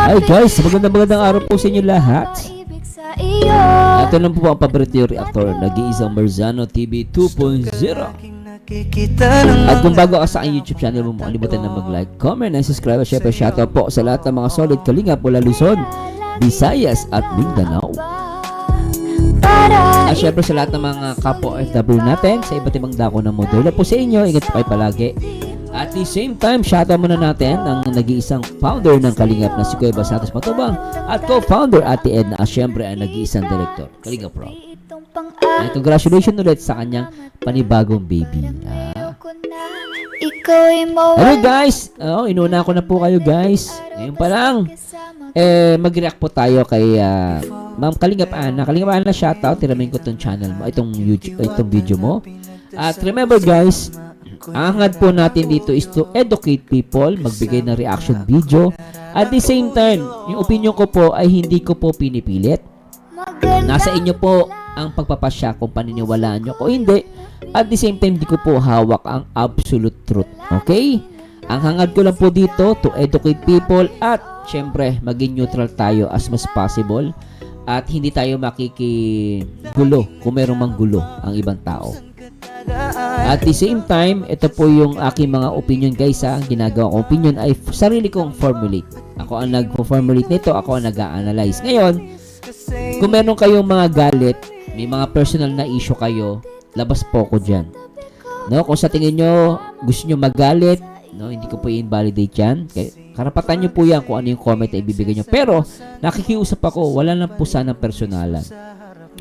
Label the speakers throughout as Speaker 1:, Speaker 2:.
Speaker 1: Hi guys, magandang araw po sa inyo lahat. Ito lang po ang paborito reactor, nag-iisang Marzano TV 2.0. At kung bago ka sa aking YouTube channel mo, makalimutan na mag-like, comment, and subscribe. At syempre, shoutout po sa lahat ng mga solid kalingap mula Luzon, Visayas at Mindanao. At syempre sa lahat ng mga kapwa OFW natin sa iba't ibang dako ng mundo. Wala po sa inyo, ingat po kayo palagi. At the same time, shoutout muna natin ang nag-iisang founder ng Kalingap na si Kuya Santos Matubang at co-founder Ate Edna at syempre ang nag-iisang director, Kalingap Pro. And congratulations ulit sa kanyang panibagong baby. Hello guys! Inuna ko na po kayo guys. Ngayon pa lang, mag-react po tayo kay Ma'am Kalingap Ana. Kalingap Ana, shoutout. Tiramin ko itong channel mo, itong video mo. At remember guys, ang hangad po natin dito is to educate people, magbigay ng reaction video. At the same time, yung opinion ko po ay hindi ko po pinipilit. Nasa inyo po ang pagpapasya kung paniniwalaan nyo o hindi. At the same time, hindi ko po hawak ang absolute truth. Okay? Ang hangad ko lang po dito to educate people at syempre, maging neutral tayo as much possible. At hindi tayo makikigulo kung mayroong manggulo ang ibang tao. At the same time, ito po yung aking mga opinion guys ha. Ginagawa kong opinion ay sarili kong formulate. Ako ang nag-formulate nito, ako ang nag-a-analyze. Ngayon, kung meron kayong mga galit, may mga personal na issue kayo, labas po ko dyan. No, kung sa tingin nyo, gusto nyo magalit, no, hindi ko po i-invalidate yan. Karapatan nyo po yan kung ano yung comment na ibibigay nyo. Pero, nakikiusap ako, wala lang po sanang personalan.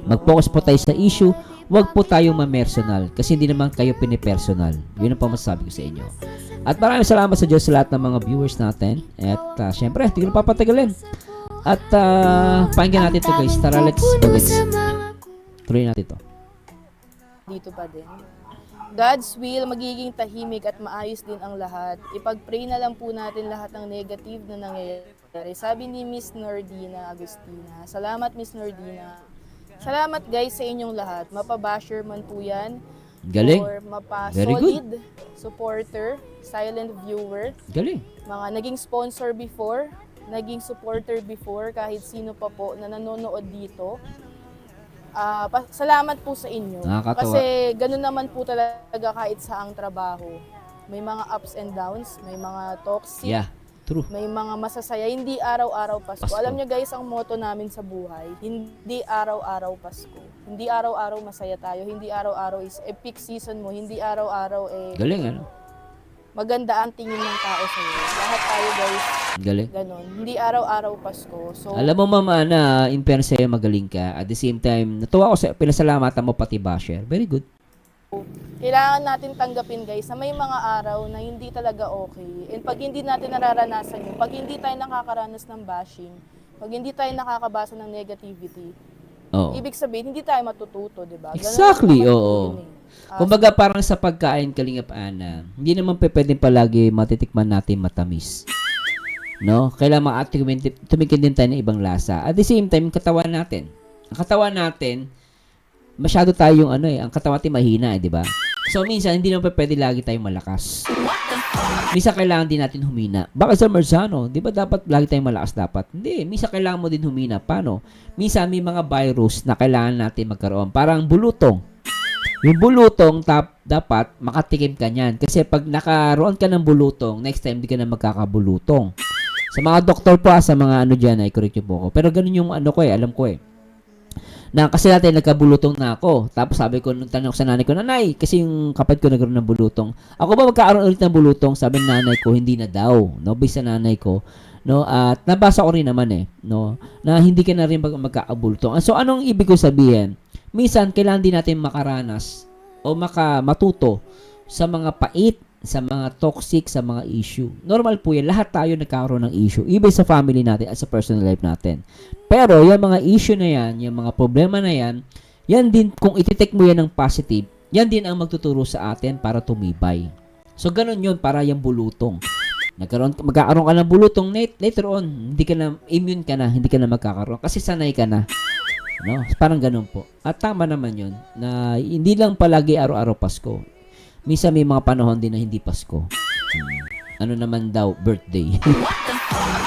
Speaker 1: Mag-focus po tayo sa issue, wag po tayong ma-personal kasi hindi naman kayo pinipersonal. Yun ang pamasabi ko sa inyo. At maraming salamat sa Diyos sa lahat ng mga viewers natin. At syempre, hindi ko na papatagalin. At pakinggan natin ito guys. Tara, let's go guys. Tuloy natin ito.
Speaker 2: Dito pa din. God's will, magiging tahimik at maayos din ang lahat. Ipag-pray na lang po natin lahat ng negative na nangyayari. Sabi ni Miss Nordina Agustina. Salamat Miss Nordina. Salamat guys sa inyong lahat. Mapa-basher man po yan.
Speaker 1: Galing.
Speaker 2: Or mapa-solid supporter, silent viewer.
Speaker 1: Galing.
Speaker 2: Mga naging sponsor before, naging supporter before, kahit sino pa po na nanonood dito. Salamat po sa inyo.
Speaker 1: Nakakatawa.
Speaker 2: Kasi ganun naman po talaga kahit sa ang trabaho. May mga ups and downs, may mga toxic.
Speaker 1: Yeah. True.
Speaker 2: May mga masasaya, hindi araw-araw Pasko. Alam niyo guys, ang motto namin sa buhay, hindi araw-araw Pasko. Hindi araw-araw masaya tayo, hindi araw-araw is peak season mo, hindi araw-araw
Speaker 1: Galing ano?
Speaker 2: maganda ang tingin ng tao sa iyo. Lahat tayo guys,
Speaker 1: Galing.
Speaker 2: ganon. Hindi araw-araw Pasko. So,
Speaker 1: Alam mo mama na in fairness sa'yo magaling ka. At the same time, natuwa ko sa pinasalamatan mo pati basher. Very good.
Speaker 2: kailangan natin tanggapin guys na may mga araw na hindi talaga okay. And pag hindi natin nararanasan yun, pag hindi tayo nakakaranas ng bashing, pag hindi tayo nakakabasa ng negativity, ibig sabihin, hindi tayo matututo, di ba?
Speaker 1: Exactly, oo. Kumbaga parang sa pagkain, Kalingap Ana, hindi naman pwedeng palagi matitikman natin matamis. No? Kailangan tumikin din tayo ng ibang lasa. At the same time, katawan natin. Ang katawan natin, masyado tayong ang katawan natin mahina, di ba? So minsan hindi naman pwede lagi tayong malakas. Minsan kailangan din natin humina. Bakit sa Marzano? Di ba dapat lagi tayong malakas dapat? Hindi, minsan kailangan mo din humina. Paano? Minsan may mga virus na kailangan natin magkaroon. Parang bulutong. Yung bulutong dapat makatikim ka niyan. Kasi pag nakaroon ka ng bulutong, next time di ka na magkakabulutong. Sa mga doktor po, sa mga dyan, ay correct yung po ko. Pero ganun yung alam ko na kasi dati nagkabulutong na ako. Tapos sabi ko, nung tanong ko sa nanay ko, nanay, kasi yung kapatid ko nagkaroon ng bulutong. Ako ba magkakaroon ulit ng bulutong? Sabi ng nanay ko, hindi na daw. No, based sa nanay ko. No, at nabasa ko rin naman no, na hindi ka na rin magkakabulutong. So anong ibig ko sabihin? Minsan kailangan din natin makaranas o matuto sa mga pait, sa mga toxic, sa mga issue. Normal po yan. Lahat tayo nagkakaroon ng issue. Even sa family natin at sa personal life natin. Pero yung mga issue na yan, yung mga problema na yan, yan din, kung ititek mo yan ng positive, yan din ang magtuturo sa atin para tumibay. So, ganun yun para yung bulutong. Magkakaroon ka ng bulutong, later on, hindi ka na, immune ka na, hindi ka na magkakaroon. Kasi sanay ka na. No? Parang ganun po. At tama naman yun, na hindi lang palagi araw-araw Pasko. Minsan may mga panahon din na hindi Pasko. Ano naman daw, birthday.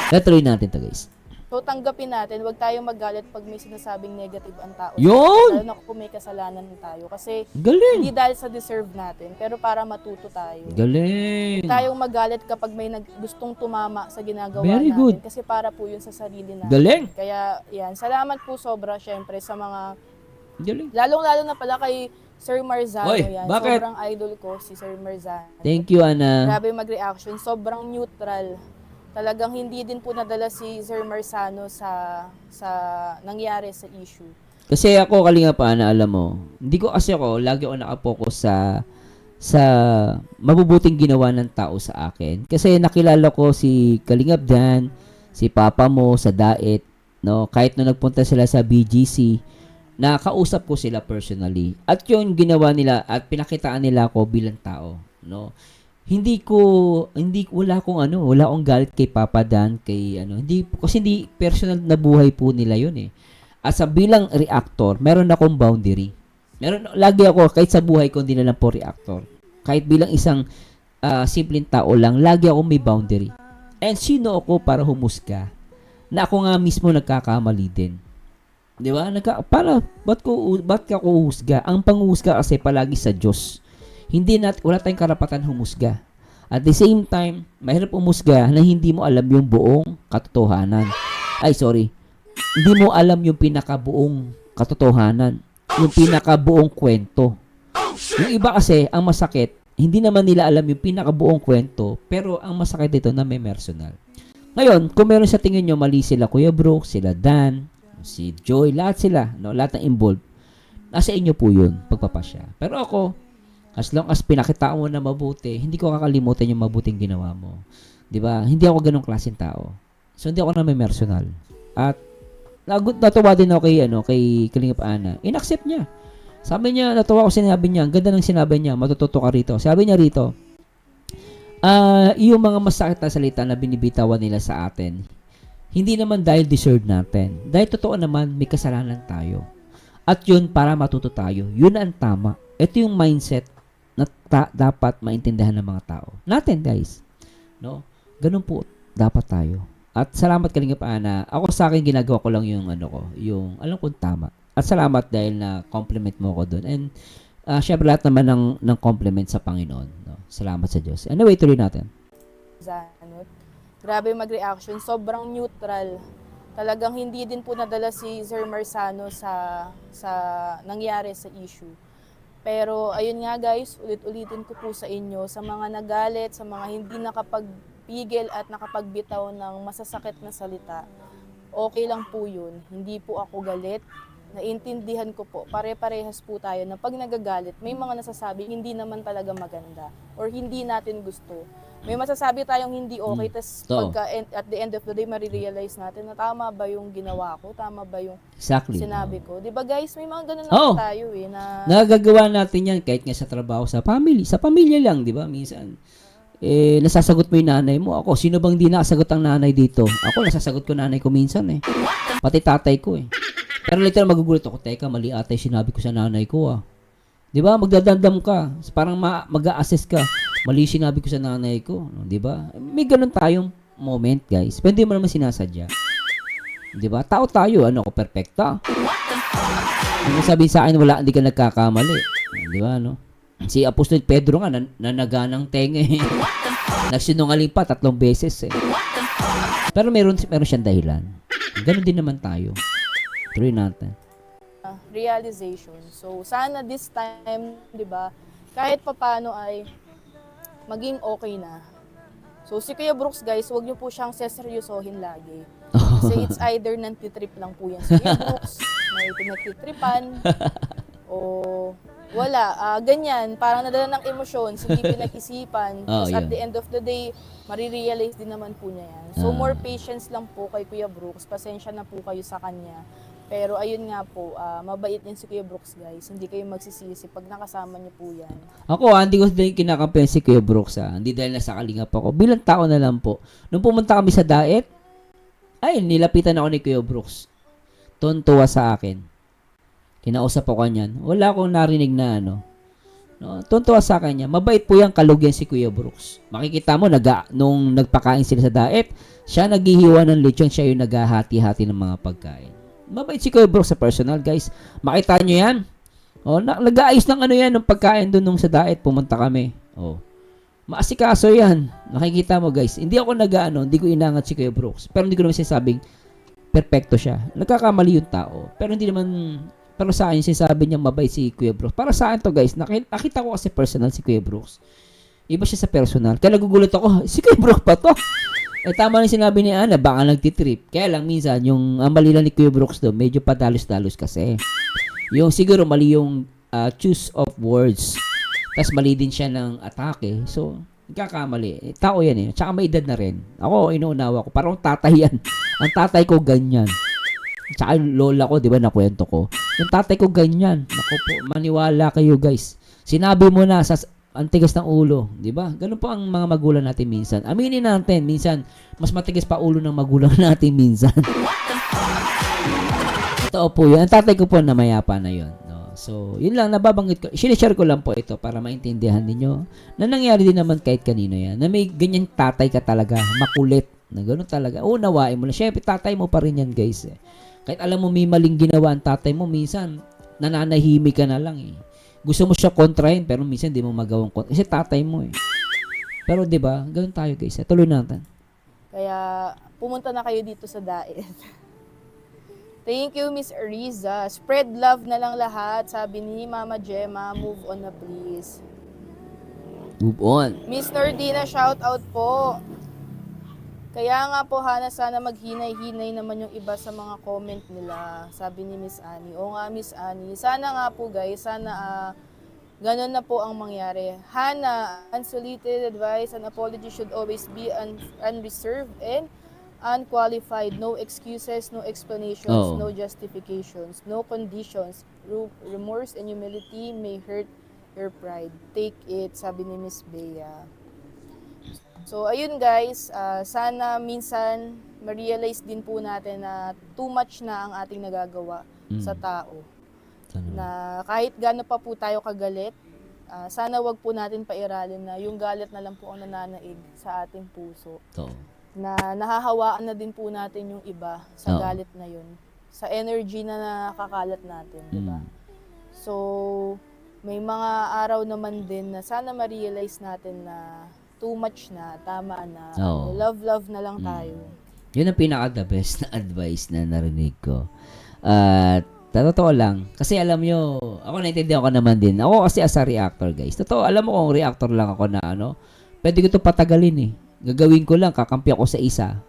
Speaker 1: Natuloy natin to, guys.
Speaker 2: So tanggapin natin, huwag tayong magalit pag may sinasabing negative ang tao.
Speaker 1: Yun!
Speaker 2: Lalo na kung may kasalanan tayo. Kasi
Speaker 1: Galing!
Speaker 2: hindi dahil sa deserve natin, pero para matuto tayo.
Speaker 1: Galing!
Speaker 2: Huwag tayong magalit kapag may gustong tumama sa ginagawa
Speaker 1: Very
Speaker 2: natin.
Speaker 1: good.
Speaker 2: Kasi para po yun sa sarili natin.
Speaker 1: Galing!
Speaker 2: Kaya yan, salamat po sobra syempre sa mga,
Speaker 1: Galing!
Speaker 2: lalong-lalo na pala kay Sir Marzano.
Speaker 1: Oy,
Speaker 2: Yan.
Speaker 1: bakit?
Speaker 2: Sobrang idol ko si Sir Marzano.
Speaker 1: Thank you, Ana.
Speaker 2: Grabe mag-reaction. Sobrang neutral. Talagang hindi din po nadala si Sir Marzano sa nangyari sa issue.
Speaker 1: Kasi ako, Kalingap Ana, alam mo, hindi ko kasi ako, lagi ako nakapokus sa mabubuting ginawa ng tao sa akin. Kasi nakilala ko si Kalingap Dan, si Papa mo sa Daet, no? Kahit nung nagpunta sila sa BGC, nakausap ko sila personally. At yung ginawa nila at pinakitaan nila ako bilang tao, no? Wala akong galit kay Papa Dan, kasi hindi personal na buhay po nila yun eh. At sa bilang reactor, meron akong boundary. Lagi ako, kahit sa buhay ko, hindi na lang po reactor. Kahit bilang isang simpleng tao lang, lagi ako may boundary. And sino ako para humusga? Na ako nga mismo nagkakamali din. Di ba? Ba't ka ko husga? Ang panghusga kasi palagi sa Diyos. Wala tayong karapatan humusga. At the same time, mahirap humusga na hindi mo alam yung buong katotohanan. Hindi mo alam yung pinakabuong katotohanan. Yung pinakabuong kwento. Yung iba kasi, ang masakit, hindi naman nila alam yung pinakabuong kwento, pero ang masakit dito na may personal. Ngayon, kung meron sa tingin nyo, mali sila Kuya Brooks, sila Dan, si Joy, lahat sila, no? Lahat ng involved. Nasa inyo po yun, pagpapasya. Pero ako, as long as pinakita mo na mabuti, hindi ko kakalimutan yung mabuting ginawa mo. 'Di ba? Hindi ako ganong klaseng tao. So hindi ako na may personal. At natuwa din ako kay Kalingap Ana. Inaccept niya. Sabi niya, natuwa ako sinabi niya, ang ganda ng sinabi niya, matututo ka rito. Sabi niya rito, yung mga masakit na salita na binibitawan nila sa atin, hindi naman dahil deserve natin. Dahil totoo naman, may kasalanan tayo. At yun, para matuto tayo. Yun ang tama. Ito yung mindset na dapat maintindihan ng mga tao. Natin, guys. No? Ganun po, dapat tayo. At salamat Kalingap Ana. Ako sa akin, ginagawa ko lang yung yung alam kong tama. At salamat dahil na compliment mo ko doon. And, syempre lahat naman ng compliment sa Panginoon. No? Salamat sa Diyos. Anyway, tuloy natin.
Speaker 2: Grabe mag-reaction. Sobrang neutral. Talagang hindi din po nadala si Sir Marzano sa nangyari sa issue. Pero ayun nga guys, ulit-ulitin ko po sa inyo, sa mga nagalit, sa mga hindi nakapagpigil at nakapagbitaw ng masasakit na salita, okay lang po yun. Hindi po ako galit. Naintindihan ko po, pare-parehas po tayo na pag nagagalit, may mga nasasabi hindi naman talaga maganda or hindi natin gusto. May masasabi tayong hindi okay, tas at the end of the day, marirealize natin na tama ba yung ginawa ko, tama ba yung sinabi ko. Di ba guys, may mga ganun lang tayo na
Speaker 1: nagagawa natin yan kahit nga sa trabaho, sa pamilya lang, di ba? Minsan, nasasagot mo yung nanay mo. Ako, sino bang di nakasagot ang nanay dito? Ako, nasasagot ko nanay ko minsan eh. Pati tatay ko eh. Pero later magugulat ako, teka, mali ata yung sinabi ko sa nanay ko ah. Di ba? Magdadamdam ka. Parang mag-a-assess ka. Mali sinabi ko sa nanay ko. Di ba? May ganun tayong moment, guys. Pero hindi mo naman sinasadya. Di ba? Tao tayo. Ako, perfecta. Kung sabihin sa akin, hindi ka nagkakamali. Di ba, no? Si Apostol Pedro nga, nanaganang tenga eh. Nagsinungaling pa 3 beses eh. Pero meron siyang dahilan. Ganun din naman tayo. Tuloy natin.
Speaker 2: Realization. So, sana this time, di ba, kahit papano ay maging okay na. So, si Kuya Brooks, guys, huwag niyo po siyang seseryosohin lagi. Kasi it's either nantitrip lang po yan si Kuya Brooks, may pinagtitripan, o wala. Ganyan, parang nadala ng emosyon, hindi pinag-isipan. Tapos at the end of the day, marirealize din naman po niya yan. So, more patience lang po kay Kuya Brooks. Pasensya na po kayo sa kanya. Pero ayun nga po, mabait din si Kuya Brooks, guys. Hindi kayo magsisisi pag nakasama niyo po yan.
Speaker 1: Ako, hindi ko din kinakampihan si Kuya Brooks. Hindi dahil nasa Kalingap ako. Bilang tao na lang po. Nung pumunta kami sa Daet, nilapitan ako ni Kuya Brooks. Tuntua sa akin. Kinausap ako niyan. Wala akong narinig na No, tuntua sa kanya. Mabait po yan kalugyan si Kuya Brooks. Makikita mo nung nagpakain sila sa diet, siya naghihiwa ng lechon, siya yung naghahati-hati ng mga pagkain. Mabait si Kuya Brooks sa personal, guys. Makita nyo yan. Oh, nag-aayos ng ano yan ng pagkain doon nung sa diet, pumunta kami. Oh. Maasikaso yan. Nakikita mo, guys. Hindi ako hindi ko inangat si Kuya Brooks. Pero hindi ko naman sinasabing perfecto siya. Nagkakamali yung tao. Pero sa akin, sinasabi niya mabait si Kuya Brooks. Para sa akin to, guys, nakita ko kasi personal si Kuya Brooks. Iba siya sa personal. Kaya nagugulat ako, si Kuya Brooks pa to. Tama na sinabi ni Ana, baka nagtitrip. Kaya lang minsan, yung mali lang ni Kuya Brooks do, medyo padalos-dalos kasi. Yung siguro mali yung choose of words. Tapos mali din siya ng atake. So, nagkakamali. Tao yan eh. Tsaka may edad na rin. Ako, inuunawa ko. Parang tatay yan. Ang tatay ko ganyan. Tsaka yung lola ko, di ba, nakwento ko. Yung tatay ko ganyan. Naku po, maniwala kayo guys. Sinabi mo na sa antigas ng ulo, di ba? Ganun po ang mga magulang natin minsan. Aminin natin, minsan, mas matigas pa ulo ng magulang natin minsan. Totoo po yun. Ang tatay ko po namayapa na yun. No? So, yun lang, nababanggit ko. Sinishare ko lang po ito para maintindihan ninyo na nangyari din naman kahit kanino yan. Na may ganyan tatay ka talaga, makulit. Na gano'n talaga. Nawain mo na. Siyempre, tatay mo pa rin yan guys eh. Kahit alam mo may maling ginawa ang tatay mo, minsan nananahimik ka na lang eh. Gusto mo siya kontrahin pero minsan di mo magawang kontra. Kasi tatay mo eh. Pero 'di ba? Ganoon tayo guys. Tuloy natin.
Speaker 2: Kaya pumunta na kayo dito sa diet. Thank you, Miss Ariza. Spread love na lang lahat. Sabi ni Mama Gemma, move on na please.
Speaker 1: Move on.
Speaker 2: Miss Nordina, shout out po. Kaya nga po, Hana, sana maghinay-hinay naman yung iba sa mga comment nila. Sabi ni Miss Annie. Oo nga, Miss Annie. Sana nga po, guys. Sana ganun na po ang mangyari. Hana, unsolicited advice and apology should always be unreserved and unqualified. No excuses, no explanations, no justifications, no conditions. Remorse and humility may hurt your pride. Take it, sabi ni Miss Bea. So, ayun guys, sana minsan ma-realize din po natin na too much na ang ating nagagawa sa tao. Na kahit gaano pa po tayo kagalit, sana wag po natin pairalin na yung galit na lang po ang nananaig sa ating puso. Na nahahawaan na din po natin yung iba sa galit na yun. Sa energy na nakakalat natin, di ba? So, may mga araw naman din na sana ma-realize natin na too much na, tama na. Love na lang tayo.
Speaker 1: Yun ang pinaka-the best na advice na narinig ko. At totoo lang. Kasi alam nyo, ako naintindihan ko naman din. Ako kasi as a reactor, guys. Totoo, alam mo kung reactor lang ako na pwede ko ito patagalin eh. Gagawin ko lang, kakampi ako sa isa.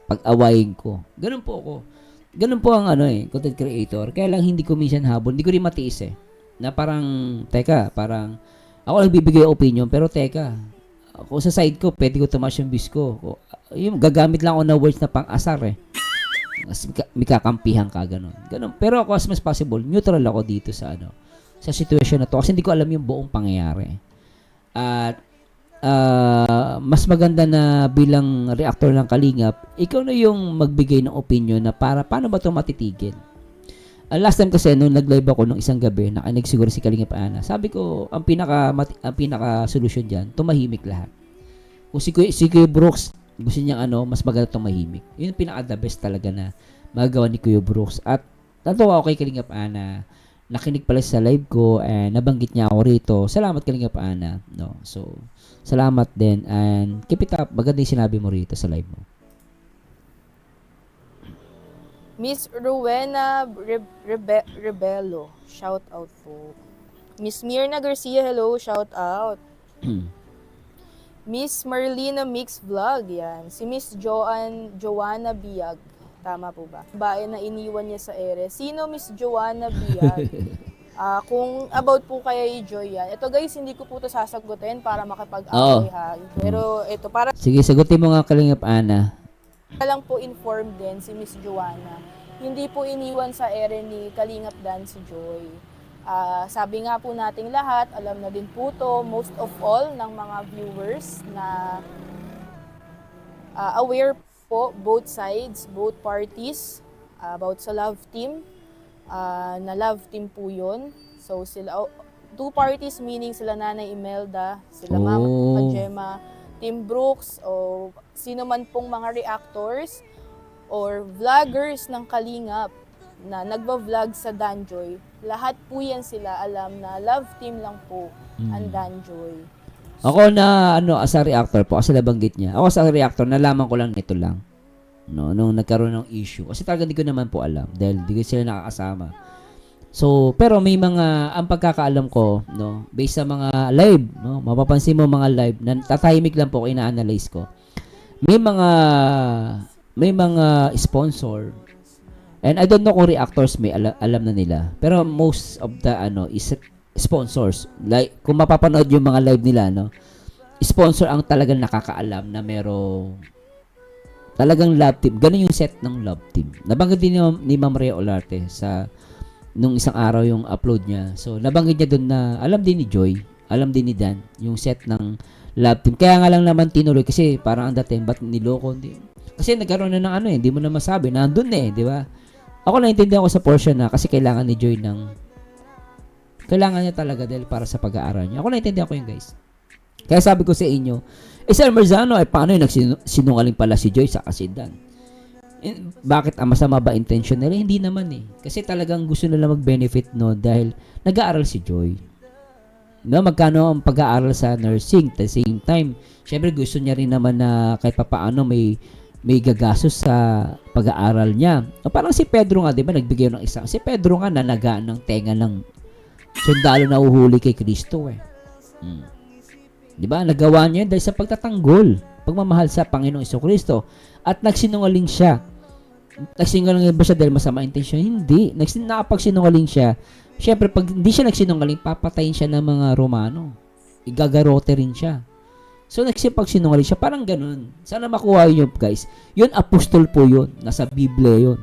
Speaker 1: Pag-awayin ko. Ganun po ako. Ganun po ang content creator. Kaya lang hindi ko minsan habol. Hindi ko rin matiis eh. Na parang, parang, ako nagbibigay opinion, pero ako sa side ko, pwede ko tumaas yung views ko. Yung gagamit lang ako ng words na pang-asar eh. May kakampihan ka, ganun. Pero ako, as much as possible, neutral ako dito sa sa situation na to. Kasi hindi ko alam yung buong pangyayari. At, mas maganda na bilang reactor ng Kalingap, ikaw na yung magbigay ng opinion na paano ba ito matitigil? Last time kasi nung nag-live ako nung isang gabi, nakinig siguro si Kalingap Ana. Sabi ko, ang pinaka solution diyan, tumahimik lahat. Kung si Kuya Brooks gusto niya mas maganda tumahimik. Yun yung pinaka the best talaga na magagawa ni Kuya Brooks. At natuwa ako kay Kalingap Ana. Nakinig pala sa live ko and nabanggit niya ako rito. Salamat Kalingap Ana. No. So, salamat din and keep it up. Maganda yung sinabi mo rito sa live mo.
Speaker 2: Miss Rowena Rebelo, shout out po. Miss Mirna Garcia, hello, shout out. Miss Marlena Mix Vlog, yan. Si Miss Joanna Biag, tama po ba? Bae na iniwan niya sa ere. Sino Miss Joanna Biag? Kung about po kay Joy yan. Ito guys, hindi ko po ito sasagutin para makipag-away ha. Pero ito, para...
Speaker 1: Sige, sagutin mo nga Kalingap Ana.
Speaker 2: lang po informed din si Miss Joanna. Hindi po iniwan sa ere ni Kalingap Dan si Joy. Sabi nga po nating lahat, alam na din po to, most of all ng mga viewers na aware po, both sides, both parties, about sa love team. Na love team po yun. So sila, Two parties meaning sila Nanay Imelda, sila Mama
Speaker 1: Oh.
Speaker 2: Gemma, Team Brooks, o sino man pong mga reactors or vloggers ng Kalingap na nagba-vlog sa Danjoy. Lahat po yan sila alam na love team lang po ang Danjoy.
Speaker 1: Ako na as a reactor po, kasi nabanggit niya. Ako sa reactor, nalaman ko lang nito lang. No, nung nagkaroon ng issue. Kasi talaga hindi ko naman po alam dahil hindi ko sila nakakasama. So, pero may ang pagkakaalam ko, no, based sa mga live, no, mapapansin mo mga live, na tatahimik lang po, ina-analyze ko. May mga sponsor, and I don't know kung reactors may alam na nila, pero most of the is sponsors. Like, kung mapapanood yung mga live nila, no, sponsor ang talagang nakakaalam na talagang love team. Ganun yung set ng love team. Nabanggit din ni Ma'am Rhea Olarte sa nung isang araw yung upload niya. So, nabanggit niya doon na alam din ni Joy, alam din ni Dan, yung set ng love team. Kaya nga lang naman tinuloy kasi parang ang dating, ba't niloko? Kasi nagkaroon na ng hindi mo na masabi. Nandun di ba? Ako naintindihan ko sa portion na kasi kailangan ni Joy kailangan niya talaga dahil para sa pag-aaral niya. Ako naintindihan ko yun, guys. Kaya sabi ko sa inyo, Sir Marzano, paano yung nagsinungaling pala si Joy sa kasidan? Bakit masama ba intention nila? Hindi naman Kasi talagang gusto nila mag-benefit dahil nag-aaral si Joy. No, magkano ang pag-aaral sa nursing? At the same time, syempre gusto niya rin naman na kahit papaano may gagastos sa pag-aaral niya. O parang si Pedro nga, di ba, nagbigay ng isa. Si Pedro nga nanagaan ng tenga ng sundalo na uhuli kay Kristo Di ba? Nagawa niya dahil sa pagtatanggol, pagmamahal sa Panginoong Kristo. At nagsinungaling siya. Nagsinungaling ba siya dahil masama intensyon? Hindi. Nakapagsinungaling siya. Siyempre, pag hindi siya nagsinungaling, papatayin siya ng mga Romano. Igagarote rin siya. So, nagsipagsinungaling siya. Parang ganun. Sana makuha yun, guys. Yun, apostol po yun. Nasa Biblia yun.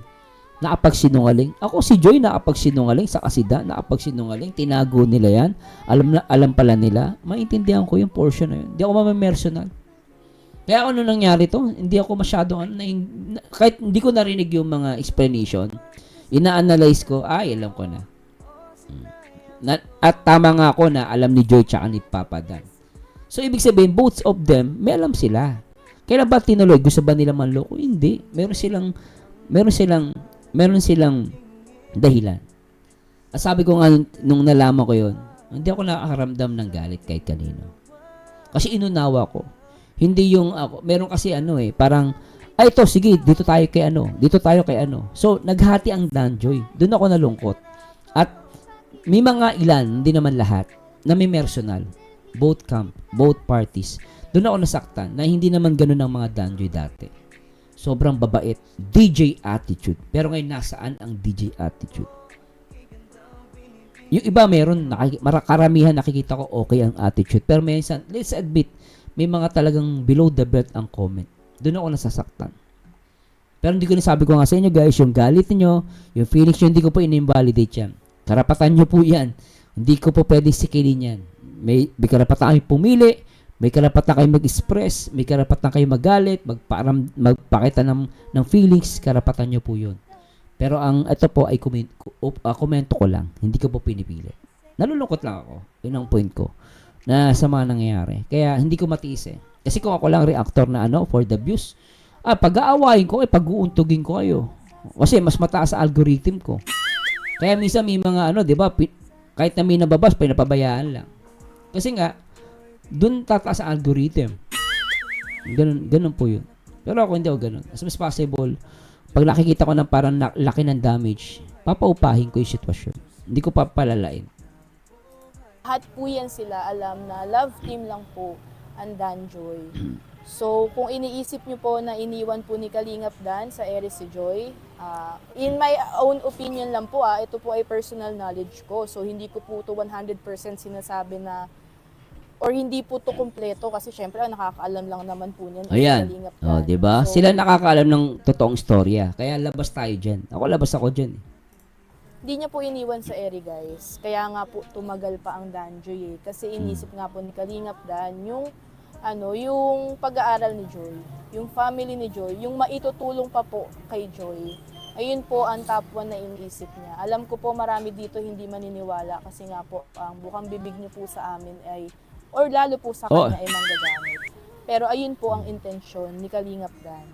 Speaker 1: Nakapagsinungaling. Ako si Joy, nakapagsinungaling. Sa kasida, nakapagsinungaling. Tinago nila yan. Alam pala nila. Maintindihan ko yung portion na yun. Hindi ako mamamersonal. Kaya ano nangyari to? Hindi ako masyadong kahit hindi ko narinig yung mga explanation, ina-analyze ko, alam ko na. At tama nga ako na alam ni Joy tsaka ni Papa Dan. So, ibig sabihin, both of them, may alam sila. Kailan ba tinuloy? Gusto ba nila manloko? Hindi. Meron silang dahilan. At sabi ko nga, nung nalaman ko yun, hindi ako nakakaramdam ng galit kahit kanino. Kasi inunawa ko. Hindi yung ako, meron kasi parang, ito, sige, dito tayo kay So, naghati ang Danjoy. Doon ako nalungkot. At may mga ilan, hindi naman lahat, na may personal. Both camp, both parties. Doon ako nasaktan na hindi naman ganun ang mga Danjoy dati. Sobrang babait. DJ attitude. Pero ngayon, nasaan ang DJ attitude? Yung iba meron, karamihan nakikita ko okay ang attitude. Pero minsan, let's admit, may mga talagang below the belt ang comment. Doon ako nasasaktan. Pero hindi ko nasabi ko nga sa inyo, guys, yung galit niyo, yung feelings niyo, hindi ko po in-invalidate yan. Karapatan niyo po yan. Hindi ko po pwede sikilin yan. May karapatan kayo pumili, may karapatan kayo mag-express, may karapatan kayo magalit, magpakita ng feelings, karapatan niyo po yun. Pero ito po ay komento ko lang, hindi ko po pinipili. Nalulungkot lang ako. Yun ang point ko na sa mga nangyayari. Kaya hindi ko matiis Kasi kung ako lang reactor na for the views, pag-aawain ko, pag-uuntugin ko kayo. Kasi mas mataas sa algorithm ko. Kaya minsan may mga di ba, kahit na may nababas, pinapabayaan lang. Kasi nga, dun tataas ang algorithm. Ganun po yun. Pero ako hindi ako ganun. As much as possible, pag nakikita ko ng parang laki ng damage, papaupahin ko yung sitwasyon. Hindi ko papalalain.
Speaker 2: Lahat po yan sila alam na love team lang po ang Danjoy. So, kung iniisip nyo po na iniwan po ni Kalingap Dan sa ere si Joy, in my own opinion lang po, ito po ay personal knowledge ko. So, hindi ko po to 100% sinasabi na, or hindi po to kompleto kasi syempre nakakaalam lang naman po niyan.
Speaker 1: Ayan.
Speaker 2: Kalingap Dan.
Speaker 1: Diba?
Speaker 2: So,
Speaker 1: sila nakakaalam ng totoong istorya. Kaya labas tayo dyan. Labas ako dyan.
Speaker 2: Hindi niya po iniwan sa ere, guys. Kaya nga po tumagal pa ang Danjoy Kasi inisip nga po ni Kalingap Dan yung pag-aaral ni Joy, yung family ni Joy, yung maitutulong pa po kay Joy. Ayun po ang top 1 na iniisip niya. Alam ko po marami dito hindi maniniwala kasi nga po ang bukang bibig niyo po sa amin ay, or lalo po sa
Speaker 1: Oh.
Speaker 2: kanya ay manggagamit. Pero ayun po ang intensyon ni Kalingap Dan.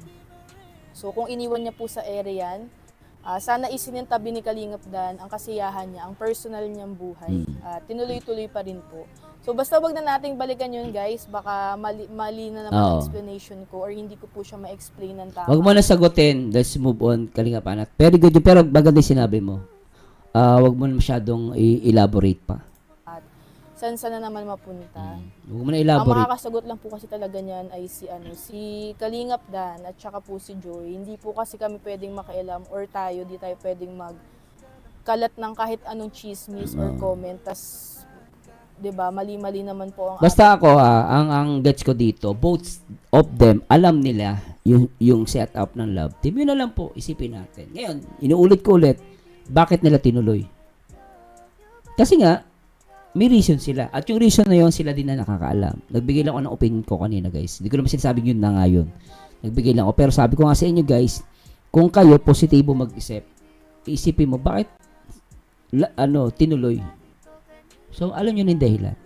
Speaker 2: So kung iniwan niya po sa ere yan, sana isinintabi ni Kalingap Dan ang kasiyahan niya, ang personal niyang buhay. Tinuloy-tuloy pa rin po. So basta wag na nating balikan yun guys, baka mali na naman ang
Speaker 1: Oo.
Speaker 2: explanation ko or hindi ko po siya ma-explain ng tama.
Speaker 1: Wag mo na sagutin. Let's move on, Kalingap Ana. Very good yun. Pero maganda yung sinabi mo. Wag mo na masyadong elaborate pa.
Speaker 2: At saan na naman mapunta.
Speaker 1: Wag mo na
Speaker 2: Ang
Speaker 1: elaborate.
Speaker 2: makakasagot lang po kasi talaga niyan ay si Kalingap Dan at saka po si Joy. Hindi po kasi kami pwedeng makialam or tayo, di tayo pwedeng magkalat ng kahit anong chismis or comment. Tas 'di ba, mali-mali naman po ang
Speaker 1: Basta ako ang gets ko dito, both of them alam nila yung setup ng love team. Yun na lang po, isipin natin. Ngayon, inuulit ko ulit, bakit nila tinuloy? Kasi nga, may reason sila. At yung reason na yun, sila din na nakakaalam. Nagbigay lang ako ng opinion ko kanina, guys. Hindi ko naman sinasabing yun na nga yun. Nagbigay lang ako. Pero sabi ko nga sa inyo, guys, kung kayo positibo mag-isip, isipin mo, bakit tinuloy? So, alam nyo na yung dahilan.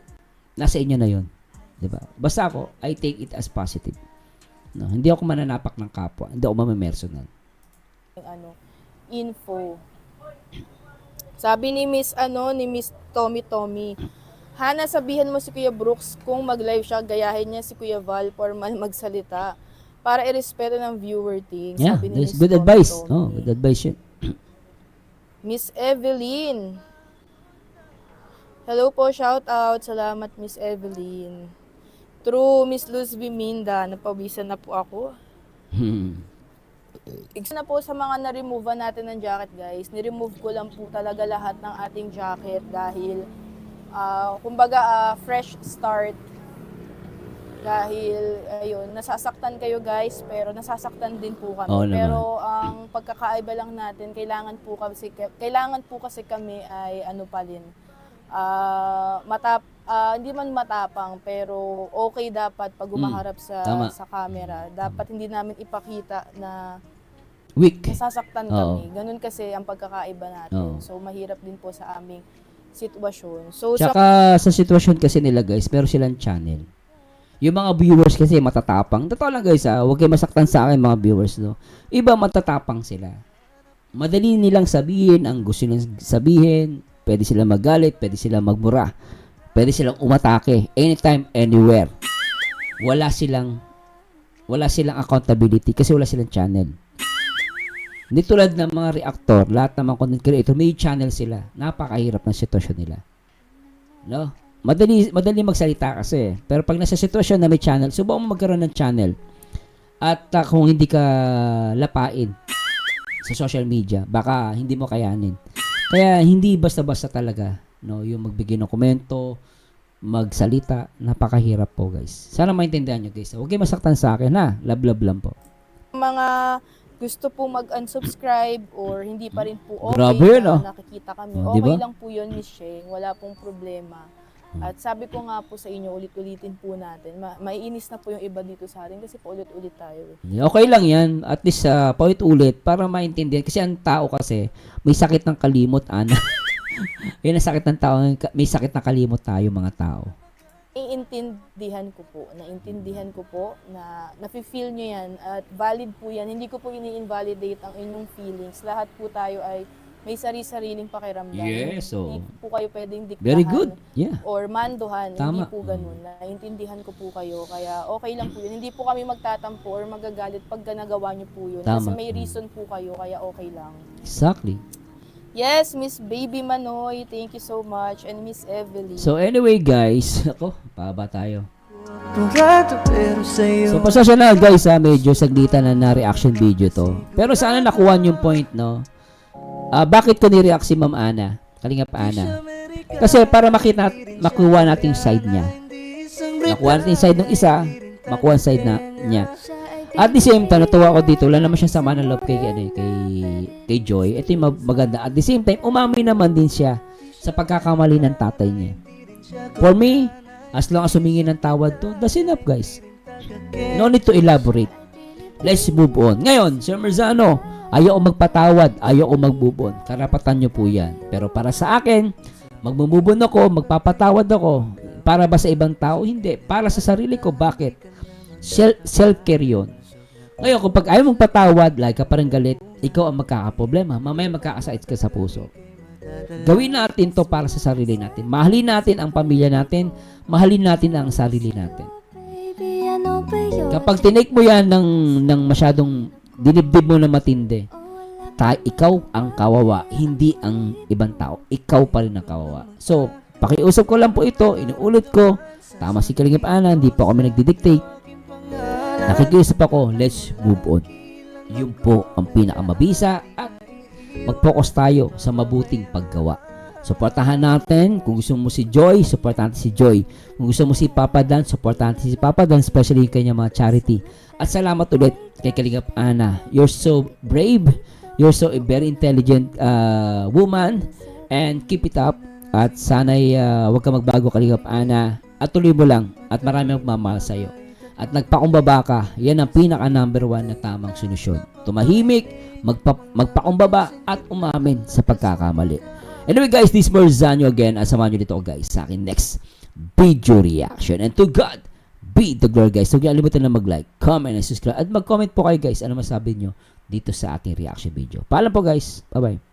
Speaker 1: Nasa inyo na yun. Diba? Basta ako, I take it as positive. No, hindi ako mananapak ng kapwa. Hindi ako mamamersonal.
Speaker 2: info. Sabi ni Miss Tommy, Hana, sabihan mo si Kuya Brooks kung mag-live siya, gayahin niya si Kuya Val formal magsalita para irespeto ng viewer thing.
Speaker 1: Yeah,
Speaker 2: Sabi ni
Speaker 1: that's
Speaker 2: Miss
Speaker 1: good
Speaker 2: Tommy
Speaker 1: advice.
Speaker 2: Tommy.
Speaker 1: Oh, good advice yun.
Speaker 2: Miss Evelyn. Hello po, shout out. Salamat, Miss Evelyn. True, Miss Luz Biminda. Napawisan na po ako. Isa na po sa mga na-remove natin ng jacket, guys. Ni-remove ko lang po talaga lahat ng ating jacket dahil kumbaga fresh start. Dahil ayun, nasasaktan kayo guys, pero nasasaktan din po kami.
Speaker 1: Oo naman.
Speaker 2: Pero ang pagkakaiba lang natin, kailangan po kasi kami ay ano pa rin. Hindi man matapang, pero okay dapat pag umaharap
Speaker 1: Tama.
Speaker 2: sa camera. Dapat hindi namin ipakita na
Speaker 1: Weak.
Speaker 2: nasasaktan kami. Ganun kasi ang pagkakaiba
Speaker 1: Oo.
Speaker 2: natin. So mahirap din po sa aming sitwasyon. So
Speaker 1: Tsaka sa sitwasyon kasi nila guys, meron silang channel. Yung mga viewers kasi matatapang. Totoo lang guys huwag kayo masaktan sa akin mga viewers, no. Iba matatapang sila. Madali nilang sabihin ang gusto nilang sabihin. Pwede silang magalit, pwede silang magmura. Pwede silang umatake anytime, anywhere. Wala silang accountability kasi wala silang channel. Hindi tulad ng mga reactor, lahat ng mga content creator, may channel sila. Napakahirap ng sitwasyon nila. No? Madali magsalita kasi. Pero pag nasa sitwasyon na may channel, subukan mo magkaroon ng channel. At kung hindi ka lapain sa social media, baka hindi mo kayanin. Kaya hindi basta-basta talaga, no, yung magbigay ng komento, magsalita, napakahirap po, guys. Sana maintindihan nyo, guys. Huwag kayo masaktan sa akin, ha? Love lang po.
Speaker 2: mga gusto po mag-unsubscribe or hindi pa rin po okay
Speaker 1: Grabe yun,
Speaker 2: na nakikita kami.
Speaker 1: Oh,
Speaker 2: Okay
Speaker 1: diba?
Speaker 2: lang po yun, Miss Sheng. Wala pong problema. At sabi ko nga po sa inyo, ulit-ulitin po natin. Maiinis na po yung iba dito sa atin kasi paulit-ulit tayo.
Speaker 1: Okay lang yan. At least, paulit-ulit para maintindihan. Kasi ang tao kasi, may sakit ng kalimot, Ana. Yan ang sakit ng tao. May sakit ng kalimot tayo, mga tao.
Speaker 2: Naintindihan ko po na nafe-feel nyo yan at valid po yan. Hindi ko po ini-invalidate ang inyong feelings. Lahat po tayo ay may sari-sariling pakiramdam.
Speaker 1: Yes, so.
Speaker 2: Hindi po kayo pwedeng diktahan.
Speaker 1: Very good. Yeah.
Speaker 2: Or manduhan.
Speaker 1: Tama.
Speaker 2: Hindi po ganun. Naintindihan ko po kayo. Kaya okay lang po yun. Hindi po kami magtatampo or magagalit pag nagawa nyo po yun.
Speaker 1: Tama.
Speaker 2: Kasi may reason po kayo. Kaya okay lang.
Speaker 1: Exactly.
Speaker 2: Yes, Miss Baby Manoy. Thank you so much. And Miss Evelyn.
Speaker 1: So, anyway, guys. Ako, pababa tayo.
Speaker 3: Pero sa'yo
Speaker 1: So, pasasya na, guys, medyo saglitan na reaction video to. Pero sana nakuha yung point, no? Bakit ko ni-react si Ma'am Ana? Kalingap Ana. Kasi para makuha natin yung side niya. Makuha natin yung side ng isa, makuha ang side niya. At the same time, natuwa ko dito, wala naman siya sama ng love kay Joy. Ito yung maganda. At the same time, umami naman din siya sa pagkakamali ng tatay niya. For me, as long as humingi ng tawad to, that's enough, guys. No need to elaborate. Let's move on. Ngayon, Sir Marzano, Ayaw ko magpatawad, ayaw ko mag-move on. Karapatan nyo po yan. Pero para sa akin, mag-move on ako, magpapatawad ako. Para ba sa ibang tao? Hindi. Para sa sarili ko. Bakit? Self-care yun. Ngayon, kung pag ayaw mong patawad, like ka parang galit, ikaw ang magkakaproblema. Mamaya magkakasakit ka sa puso. Gawin natin to para sa sarili natin. Mahalin natin ang pamilya natin. Mahalin natin ang sarili natin. Kapag tinake mo yan ng masyadong dinibdib mo na matindi, ikaw ang kawawa, hindi ang ibang tao. Ikaw pa rin ang kawawa. So, pakiusap ko lang po ito, inuulit ko, tama si Kalingap Ana, hindi po kami nagdidictate. Nakikiusap ako, let's move on. Yun po ang pinakamabisa at mag-focus tayo sa mabuting paggawa. Suportahan natin. Kung gusto mo si Joy, suportahan natin si Joy. Kung gusto mo si Papa Dan, suportahan natin si Papa Dan, especially yung kanya mga charity. At salamat ulit kay Kalingap Ana. You're so brave. You're so a very intelligent woman. And keep it up. At sana'y huwag ka magbago, Kalingap Ana. At tuloy mo lang. At marami magmamahal sa'yo. At nagpakumbaba ka, yan ang pinaka number 1 na tamang solusyon. Tumahimik, magpakumbaba at umamin sa pagkakamali. Anyway guys, this is Marzano again. Asamahan nyo dito guys sa akin next video reaction. And to God be the glory guys. So huwag niyo kalimutan na mag-like, comment, and subscribe. At mag-comment po kayo guys. Ano masabi nyo dito sa ating reaction video. Paalam po guys. Bye-bye.